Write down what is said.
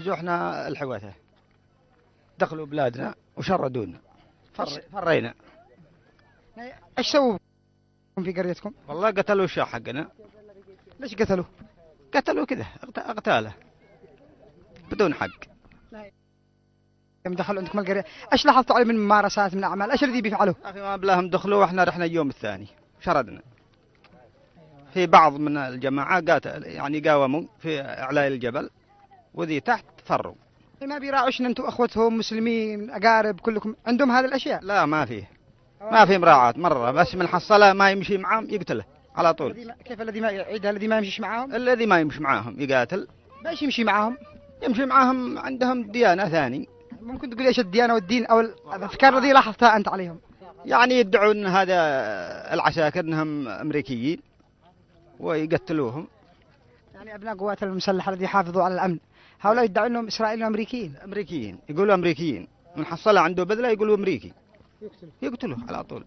احنا الحواثة دخلوا بلادنا وشردونا، فرينا. ايش سووا في قريتكم؟ والله قتلوا الشاه حقنا. ليش قتلوه؟ قتلوا كذا اغتاله بدون حق. يوم دخلوا عندكم القرية ايش لاحظتوا عليه من ممارسات من اعمال؟ ايش الذي بيفعلوه؟ اخي ما بلاهم دخلوا واحنا رحنا اليوم الثاني شردنا. في بعض من الجماعة قاتل يعني قاوموا في اعلاء الجبل وذي تحت فروا. ما بيراعوش ان انتم اخوتهم مسلمين اقارب كلكم عندهم هذه الاشياء؟ لا ما في مراعاة مرة، بس من حصله ما يمشي معهم يقتله على طول. كيف الذي ما يعيد الذي ما يمشيش معاهم؟ الذي ما يمشي معاهم يقاتل. بايش يمشي معاهم؟ يمشي معاهم عندهم ديانة ثاني. ممكن تقول ايش الديانة والدين او الافكار الذي لاحظتها انت عليهم؟ يعني يدعون هذا العساكر انهم امريكيين ويقتلوهم. يعني ابناء قوات المسلحة الذي يحافظوا على الامن هؤلاء يدعون انهم اسرائيليين امريكيين. امريكيين يقولوا امريكيين، من حصله عنده بذله يقولوا امريكي يقتلوه على طول.